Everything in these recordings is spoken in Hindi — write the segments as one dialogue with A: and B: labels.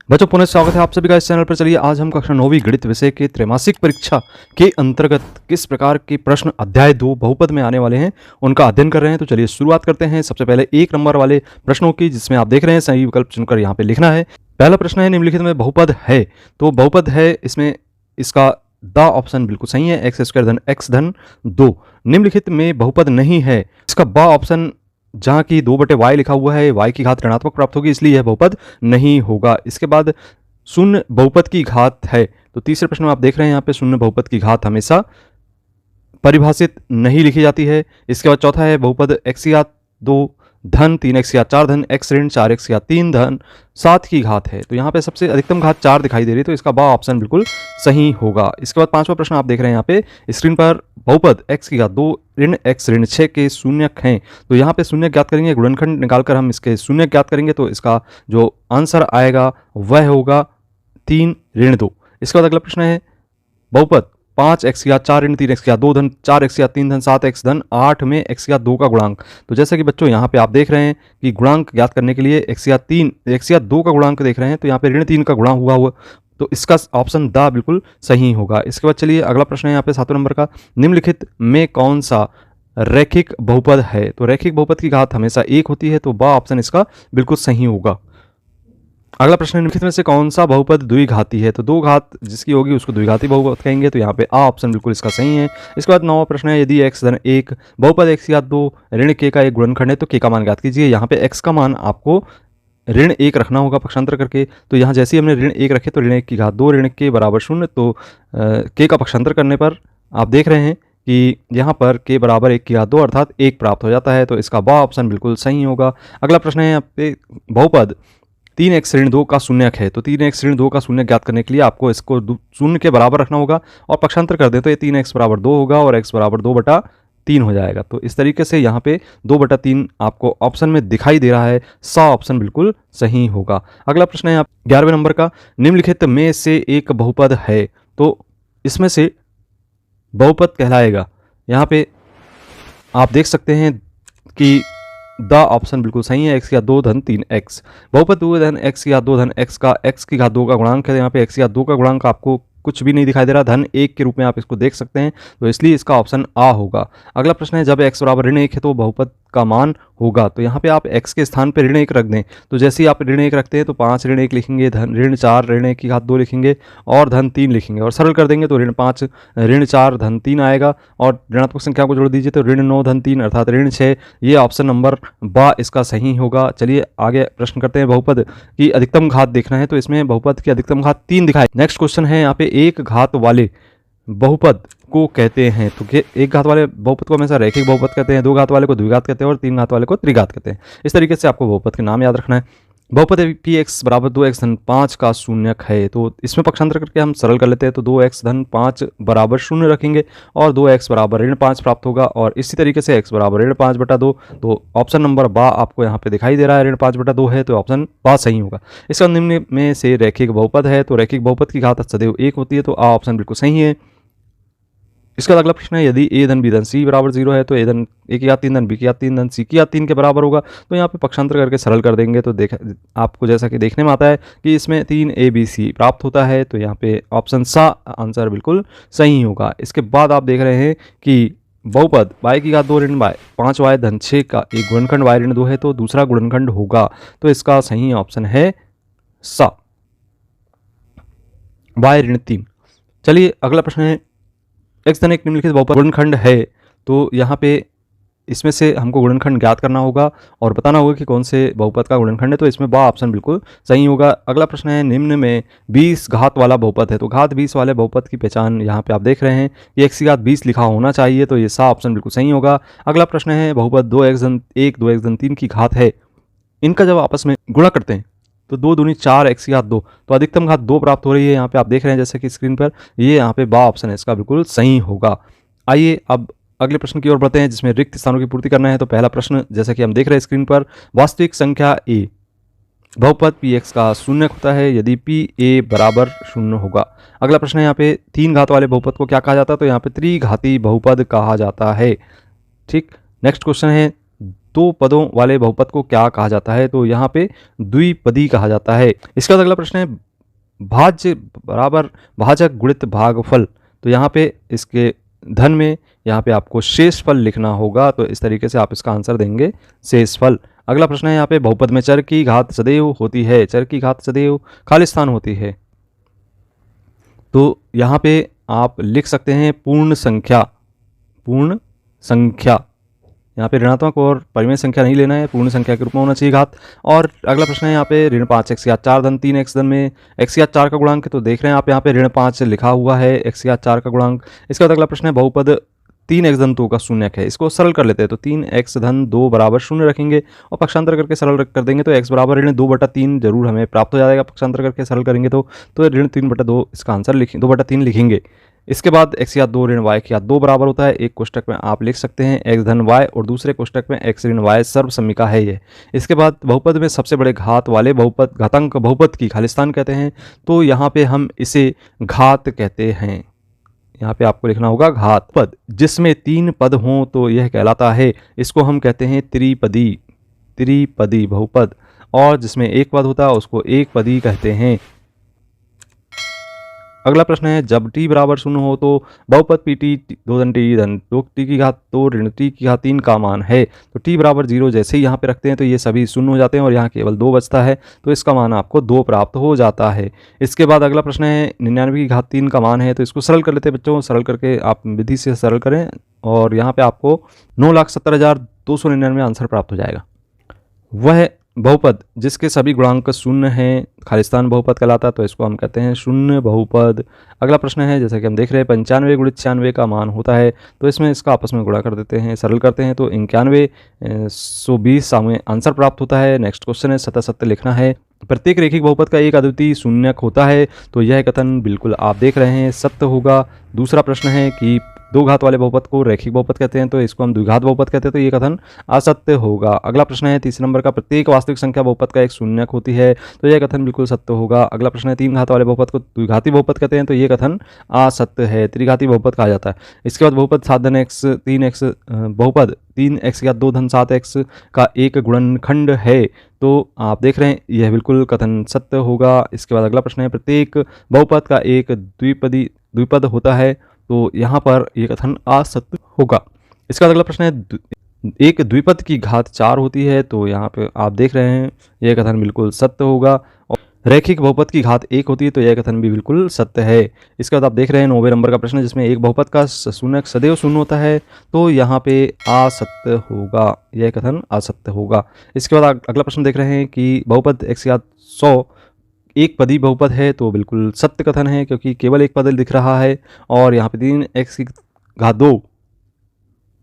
A: बच्चों पुनः स्वागत है आप सभी का इस चैनल पर। चलिए आज हम कक्षा 9वीं गणित विषय के त्रैमासिक परीक्षा के अंतर्गत किस प्रकार के प्रश्न अध्याय 2 बहुपद में आने वाले हैं उनका अध्ययन कर रहे हैं। तो चलिए शुरुआत करते हैं सबसे पहले 1 नंबर वाले प्रश्नों की, जिसमें आप देख रहे हैं सही विकल्प चुनकर यहाँ पे लिखना है। पहला प्रश्न है निम्नलिखित में बहुपद है, तो बहुपद है इसमें इसका द ऑप्शन बिल्कुल सही है, एक्स स्क्वायर धन एक्स धन 2। निम्नलिखित में बहुपद नहीं है, इसका ब ऑप्शन जहाँ की 2/y लिखा हुआ है, y की घात ऋणात्मक प्राप्त होगी, इसलिए यह बहुपद नहीं होगा। इसके बाद शून्य बहुपद की घात है, तो तीसरे प्रश्न में आप देख रहे हैं यहाँ पे शून्य बहुपद की घात हमेशा परिभाषित नहीं लिखी जाती है। इसके बाद चौथा है बहुपद x की घात 2 धन 3x की घात 4 धन x ऋण 4x की घात 3 धन 7 की घात है, तो यहाँ पे सबसे अधिकतम घात 4 दिखाई दे रही है, तो इसका बा ऑप्शन बिल्कुल सही होगा। इसके बाद पांचवा प्रश्न आप देख रहे हैं यहाँ पे स्क्रीन पर, बहुपद x की घात 2 ऋण x ऋण 6 के शून्यक हैं, तो यहाँ पे शून्य ज्ञात करेंगे, गुणनखंड निकालकर हम इसके शून्य ज्ञात करेंगे, तो इसका जो आंसर आएगा वह होगा 3 ऋण 2। इसके बाद अगला प्रश्न है बहुपद 5x की घात 4 ऋण 3x की घात 2 धन 4x की घात 3 धन 7x धन 8 में x की घात 2 का गुणांक। तो जैसा कि बच्चों यहाँ पे आप देख रहे हैं कि गुणांक ज्ञात करने के लिए x की घात 3 x की घात 2 का गुणांक देख रहे हैं, तो यहाँ पे ऋण 3 का गुणा हुआ, तो इसका ऑप्शन द बिल्कुल सही होगा। इसके बाद चलिए अगला प्रश्न है यहाँ पे 7 नंबर का, निम्नलिखित में कौन सा रैखिक बहुपद है। तो रैखिक बहुपद की घात हमेशा 1 होती है, तो ब ऑप्शन इसका बिल्कुल सही होगा। अगला प्रश्न, निम्नलिखित में से कौन सा बहुपद द्विघाती है। तो दो घात जिसकी होगी उसको द्विघाती बहुपद कहेंगे, तो यहाँ पे आ ऑप्शन बिल्कुल इसका सही है। इसके बाद 9वां प्रश्न है, यदि x धन 1 बहुपद x की घात 2 ऋण k का एक गुणनखंड है, तो k का मान ज्ञात कीजिए। यहाँ पे x का मान आपको ऋण 1 रखना होगा पक्षांतर करके, तो यहाँ जैसे ही हमने ऋण 1 रखे तो ऋण 1 की घात 2 ऋण k बराबर 0, तो k का पक्षांतर करने पर आप देख रहे हैं कि यहाँ पर k बराबर 1 की घात 2 अर्थात 1 प्राप्त हो जाता है, तो इसका बा ऑप्शन बिल्कुल सही होगा। अगला प्रश्न है यहाँ पे बहुपद 3x ऋण 2 का शून्यक है, तो 3x ऋण 2 का शून्यक ज्ञात करने के लिए आपको इसको शून्य के बराबर रखना होगा और पक्षांतर कर दें तो ये 3x बराबर 2 होगा और x बराबर 2/3 हो जाएगा। तो इस तरीके से यहाँ पे 2/3 आपको ऑप्शन में दिखाई दे रहा है, सा ऑप्शन बिल्कुल सही होगा। अगला प्रश्न है 11वें नंबर का, निम्नलिखित में से एक बहुपद है, तो इसमें से बहुपद कहलाएगा। यहाँ पे आप देख सकते हैं कि द ऑप्शन बिल्कुल सही है, x की घात 2 धन 3x। बहुपद 2 धन x की घात 2 धन x का x की घात 2 का गुणांक है, यहाँ पे x की घात 2 का गुणांक आपको कुछ भी नहीं दिखाई दे रहा, धन 1 के रूप में आप इसको देख सकते हैं, तो इसलिए इसका ऑप्शन आ होगा। अगला प्रश्न है, जब x बराबर ऋण 1 है तो बहुपद का मान होगा, तो यहाँ पे आप x के स्थान पे ऋण 1 रख दें, तो जैसे ही आप ऋण 1 रखते हैं तो 5 ऋण 1 लिखेंगे, धन ऋण 4 ऋण 1 की घात 2 लिखेंगे और धन 3 लिखेंगे और सरल कर देंगे तो ऋण 5 ऋण 4 धन 3 आएगा और ऋणात्मक संख्या को जोड़ दीजिए तो ऋण 9 धन 3 अर्थात ऋण 6। ये ऑप्शन नंबर बा इसका सही होगा। चलिए आगे प्रश्न करते हैं, बहुपद की अधिकतम घात देखना है, तो इसमें बहुपद की अधिकतम घात 3 दिखाई। नेक्स्ट क्वेश्चन है यहाँ पे, एक घात वाले बहुपद को कहते हैं, तो एक घात वाले बहुपद को हमेशा रैखिक बहुपद कहते हैं, 2 घात वाले को द्विघात कहते हैं और 3 घात वाले को त्रिघात कहते हैं। इस तरीके से आपको बहुपद के नाम याद रखना है। बहुपद px बराबर 2x धन 5 का शून्यक है, तो इसमें पक्षांतर करके हम सरल कर लेते हैं, तो 2x धन 5 बराबर 0 रखेंगे और 2x बराबर ऋण 5 प्राप्त होगा और इसी तरीके से x बराबर ऋण 5/2, तो ऑप्शन नंबर बा आपको यहाँ पे दिखाई दे रहा है, ऋण 5/2 है, तो ऑप्शन बा सही होगा। इसका निम्न में से रैखिक बहुपद है, तो रैखिक बहुपद की घात सदैव 1 होती है, तो आ ऑप्शन बिल्कुल सही है। इसका अगला प्रश्न है, यदि a धन b धन c बराबर 0 है, तो a धन a की घात 3 धन b की घात 3 धन c की घात 3 के बराबर होगा, तो यहाँ पे पक्षांतर करके सरल कर देंगे, तो आपको जैसा कि देखने में आता है कि इसमें 3abc प्राप्त होता है, तो यहाँ पे ऑप्शन सा आंसर बिल्कुल सही होगा। इसके बाद आप देख रहे हैं कि बहुपद y की घात 2 ऋण y 5y धन 6 का एक गुणनखंड y ऋण 2 है, तो दूसरा गुणनखंड होगा, तो इसका सही ऑप्शन है सा y ऋण 3। चलिए अगला प्रश्न है, x धन 1 निम्नलिखित बहुपद गुणनखंड है, तो यहाँ पे इसमें से हमको गुणनखंड ज्ञात करना होगा और बताना होगा कि कौन से बहुपद का गुणनखंड है, तो इसमें बा ऑप्शन बिल्कुल सही होगा। अगला प्रश्न है, निम्न में 20 घात वाला बहुपद है, तो घात 20 वाले बहुपद की पहचान यहाँ पे आप देख रहे हैं कि x की घात 20 लिखा होना चाहिए, तो ये सा ऑप्शन बिल्कुल सही होगा। अगला प्रश्न है, बहुपद 2x धन 1 2x धन 3 की घात है, इनका जब आपस में गुणा करते हैं तो 2 दूनी 4 x की घात 2, तो अधिकतम घात 2 प्राप्त हो रही है, यहाँ पे आप देख रहे हैं जैसे कि स्क्रीन पर, ये यहाँ पे बा ऑप्शन है इसका बिल्कुल सही होगा। आइए अब अगले प्रश्न की ओर बढ़ते हैं, जिसमें रिक्त स्थानों की पूर्ति करना है। तो पहला प्रश्न जैसा कि हम देख रहे हैं स्क्रीन पर, वास्तविक संख्या a बहुपद px का शून्यक होता है यदि pa बराबर 0 होगा। अगला प्रश्न है यहाँ पे, 3 घात वाले बहुपद को क्या कहा जाता है, तो यहाँ पे त्रिघाती बहुपद कहा जाता है। ठीक, नेक्स्ट क्वेश्चन है, दो पदों वाले बहुपद को क्या कहा जाता है? तो यहाँ पे द्विपदी कहा जाता है। इसके बाद अगला प्रश्न है भाज्य बराबर भाजक गुणित भागफल। तो यहाँ पे इसके धन में यहाँ पे आपको शेषफल लिखना होगा, तो इस तरीके से आप इसका आंसर देंगे शेषफल। अगला प्रश्न है यहाँ पे बहुपद में चर की घात सदैव होती है, चर की घात सदैव खाली स्थान होती है। तो यहाँ पे आप लिख सकते हैं पूर्ण संख्या, पूर्ण संख्या। यहाँ पे ऋणात्मक और परिमेय संख्या नहीं लेना है, पूर्ण संख्या के रूप में होना चाहिए घात। और अगला प्रश्न है यहाँ पे ऋण 5 x घात 4 धन 3 x धन में x घात 4 का गुणांक है। तो देख रहे हैं आप यहाँ पे ऋण 5 लिखा हुआ है, x घात 4 का गुणांक। इसके बाद अगला प्रश्न है बहुपद 3 x धन 2 का शून्यक है। इसको सरल कर लेते हैं, तो 3 x धन 2 बराबर 0 रखेंगे और पक्षांतर करके सरल कर देंगे तो x बराबर ऋण 2/3 जरूर हमें प्राप्त हो जाएगा। पक्षांतर करके सरल करेंगे तो ऋण 3/2 इसका आंसर लिखें, 2/3 लिखेंगे। इसके बाद x घात 2 ऋण y घात 2 बराबर होता है। एक कोष्टक में आप लिख सकते हैं x धन y और दूसरे कोष्टक में x ऋण y सर्वसम्मिका है ये। इसके बाद बहुपद में सबसे बड़े घात वाले बहुपद घातांक बहुपद की खालिस्तान कहते हैं, तो यहाँ पे हम इसे घात कहते हैं। यहाँ पे आपको लिखना होगा घात। पद जिसमें 3 पद हों तो यह कहलाता है, इसको हम कहते हैं त्रिपदी, त्रिपदी बहुपद। और जिसमें एक पद होता है उसको एक पदी कहते हैं। अगला प्रश्न है जब t बराबर 0 हो तो बहुपद pt 2 धन t धन 2t की घात 2 ऋण t की घात 3 का मान है। तो t बराबर 0 जैसे ही यहाँ पे रखते हैं तो ये सभी शून्य हो जाते हैं और यहाँ केवल 2 बचता है, तो इसका मान आपको 2 प्राप्त हो जाता है। इसके बाद अगला प्रश्न है 99 की घात 3 का मान है। तो इसको सरल कर लेते हैं बच्चों, सरल करके आप विधि से सरल करें और यहाँ पे आपको 9,70,299 आंसर प्राप्त हो जाएगा। वह बहुपद जिसके सभी गुणांक शून्य हैं खालिस्तान बहुपद कहलाता है, तो इसको हम कहते हैं शून्य बहुपद। अगला प्रश्न है जैसा कि हम देख रहे हैं 95 गुणित 96 का मान होता है, तो इसमें इसका आपस में गुणा कर देते हैं, सरल करते हैं तो 91,120 हमें आंसर प्राप्त होता है। नेक्स्ट क्वेश्चन है 77 लिखना है। प्रत्येक रेखिक बहुपद का एक अद्वितीय शून्यक होता है, तो यह कथन बिल्कुल आप देख रहे हैं सत्य होगा। दूसरा प्रश्न है कि 2 घात वाले बहुपद को रैखिक बहुपद कहते हैं, तो इसको हम द्विघात बहुपद कहते हैं, तो ये कथन असत्य होगा। अगला प्रश्न है 30 नंबर का प्रत्येक वास्तविक संख्या बहुपद का एक शून्यक होती है, तो यह कथन बिल्कुल सत्य होगा। अगला प्रश्न है 3 घात वाले बहुपद को द्विघाती बहुपद कहते हैं, तो ये कथन असत्य है, त्रिघाती बहुपद कहा जाता है। इसके बाद बहुपद 7 धन x 3x बहुपद 3x या 2 धन 7x का एक गुणनखंड है, तो आप देख रहे हैं यह बिल्कुल कथन सत्य होगा। इसके बाद अगला प्रश्न है प्रत्येक बहुपद का एक द्विपद होता है, तो यहाँ पर यह कथन असत्य होगा। इसका अगला प्रश्न है एक द्विपद की घात 4 होती है, तो यहाँ पे आप देख रहे हैं यह कथन बिल्कुल सत्य होगा। और रैखिक बहुपद की घात 1 होती है, तो यह कथन भी बिल्कुल सत्य है। इसके बाद आप देख रहे हैं 90 नंबर का प्रश्न जिसमें एक बहुपद का शून्यक सदैव शून्य होता है, तो यहाँ पे असत्य होगा, यह कथन असत्य होगा। इसके बाद अगला प्रश्न देख रहे हैं कि बहुपद x घात 100 एक पदी बहुपद है, तो बिल्कुल सत्य कथन है क्योंकि केवल एक पद दिख रहा है। और यहाँ पे 3x की घात 2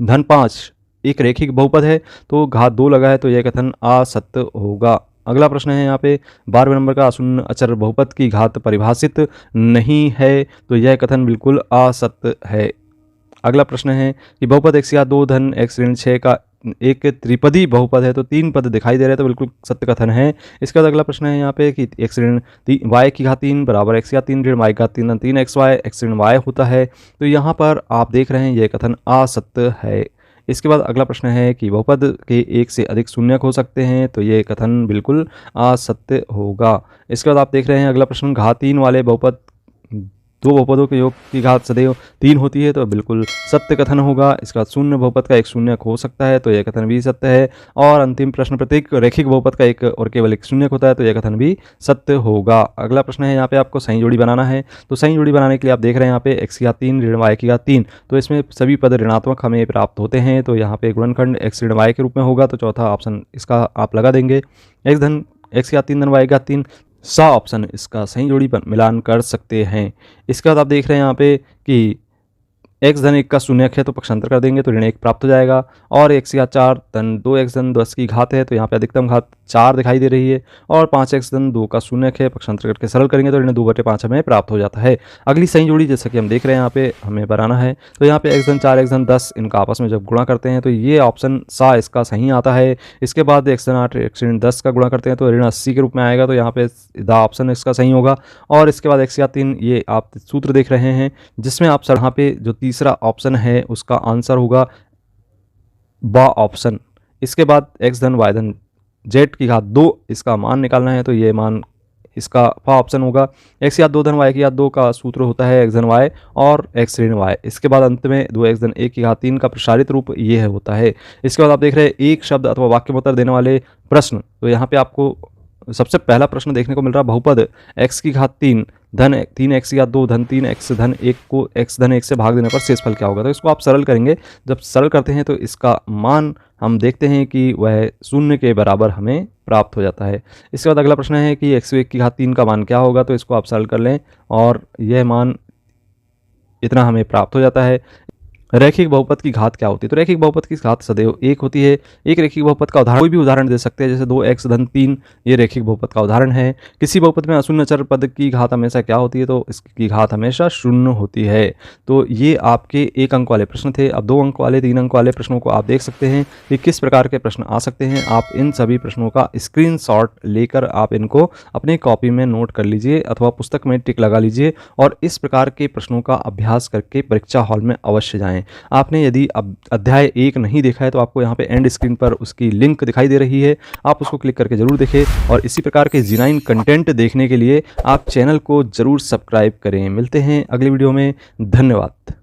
A: धन 5 एक रैखिक बहुपद है, तो घात 2 लगा है, तो यह कथन असत्य होगा। अगला प्रश्न है यहाँ पे 12वें नंबर का शून्य अचर बहुपद की घात परिभाषित नहीं है, तो यह कथन बिल्कुल असत्य है। अगला प्रश्न है कि बहुपद x या 2 धन x ऋण 6 का एक त्रिपदी बहुपद है, तो 3 पद दिखाई दे रहे हैं, तो बिल्कुल सत्य कथन है। इसके बाद अगला प्रश्न है यहाँ पे कि x ऋण y की घात 3 बराबर x या 3 ऋण y की घात 3 धन 3xy x ऋण y होता है, तो यहाँ पर आप देख रहे हैं यह कथन असत्य है। इसके बाद अगला प्रश्न है कि बहुपद के एक से अधिक शून्यक हो सकते हैं, तो ये कथन बिल्कुल असत्य होगा। इसके बाद आप देख रहे हैं अगला प्रश्न घात 3 वाले बहुपद 2 बहुपदों के योग की घात सदैव 3 होती है, तो बिल्कुल सत्य कथन होगा। इसका शून्य बहुपद का एक शून्यक हो सकता है, तो यह कथन भी सत्य है। और अंतिम प्रश्न प्रत्येक रैखिक बहुपद का एक और केवल एक शून्यक होता है, तो यह कथन भी सत्य होगा। अगला प्रश्न है यहाँ पे आपको सही जोड़ी बनाना है, तो सही जोड़ी बनाने के लिए आप देख रहे हैं यहाँ पे x की घात 3 ऋण y की घात 3, तो इसमें सभी पद ऋणात्मक हमें प्राप्त होते हैं, तो यहाँ पे गुणनखंड x ऋण y के रूप में होगा, तो चौथा ऑप्शन इसका आप लगा देंगे x की घात 3 धन y की घात 3 सा ऑप्शन इसका सही जोड़ी मिलान कर सकते हैं। इसके बाद आप देख रहे हैं यहाँ पे कि x धन 1 का शून्यक है, तो पक्षांतर कर देंगे तो ऋण 1 प्राप्त हो जाएगा। और x की घात 4 धन 2x धन 10 की घात है, तो यहाँ पे अधिकतम घात 4 दिखाई दे रही है। और 5x धन 2 का शून्यक है, पक्षांतर करके सरल करेंगे तो ऋण 2/5 हमें प्राप्त हो जाता है। अगली सही जोड़ी जैसा कि हम देख रहे हैं यहाँ पे हमें बनाना है, तो यहाँ पे x धन 4 x धन 10 इनका आपस में जब गुणा करते हैं तो ये ऑप्शन सा इसका सही आता है। इसके बाद x धन 8 x ऋण 10 का गुणा करते हैं तो ऋण 80 के रूप में आएगा, तो यहाँ पे द ऑप्शन इसका सही होगा। और इसके बाद x की घात 3 ये आप सूत्र देख रहे हैं जिसमें आप यहाँ पे जो तीसरा ऑप्शन है उसका आंसर होगा बा ऑप्शन। इसके बाद x धन y धन z की घात 2 इसका मान निकालना है, तो ये मान इसका ऑप्शन होगा। x की घात 2 धन y की घात 2 का सूत्र होता है x धन y और x ऋण y। इसके बाद अंत में 2x धन 1 की घात 3 का प्रसारित रूप ये है होता है। इसके बाद आप देख रहे हैं एक शब्द अथवा वाक्य में उत्तर देने वाले प्रश्न। तो यहाँ पे आपको सबसे पहला प्रश्न देखने को मिल रहा है, बहुपद x की घात 3 धन 3x की घात 2 धन 3x धन 1 को x धन 1 से भाग देने पर शेषफल क्या होगा। तो इसको आप सरल करेंगे। जब सरल करते हैं तो इसका मान हम देखते हैं कि वह 0 के बराबर हमें प्राप्त हो जाता है। इसके बाद अगला प्रश्न है कि x1 की घात 3 का मान क्या होगा। तो इसको आप सरल कर लें और यह मान इतना हमें प्राप्त हो जाता है। रैखिक बहुपद की घात क्या होती है। तो रैखिक बहुपद की घात सदैव 1 होती है। एक रैखिक बहुपद का उदाहरण कोई भी उदाहरण दे सकते हैं, जैसे 2x धन 3 ये रैखिक बहुपद का उदाहरण है। किसी बहुपद में अशून्य चर पद की घात हमेशा क्या होती है। तो इसकी घात हमेशा 0 होती है। तो ये आपके 1 अंक वाले प्रश्न थे। अब 2 अंक वाले 3 अंक वाले प्रश्नों को आप देख सकते हैं कि किस प्रकार के प्रश्न आ सकते हैं। आप इन सभी प्रश्नों का स्क्रीनशॉट लेकर आप इनको अपनी कॉपी में नोट कर लीजिए अथवा पुस्तक में टिक लगा लीजिए और इस प्रकार के प्रश्नों का अभ्यास करके परीक्षा हॉल में अवश्य जाएं। आपने यदि अब अध्याय 1 नहीं देखा है तो आपको यहाँ पे एंड स्क्रीन पर उसकी लिंक दिखाई दे रही है, आप उसको क्लिक करके जरूर देखें। और इसी प्रकार के G9 कंटेंट देखने के लिए आप चैनल को जरूर सब्सक्राइब करें। मिलते हैं अगली वीडियो में। धन्यवाद।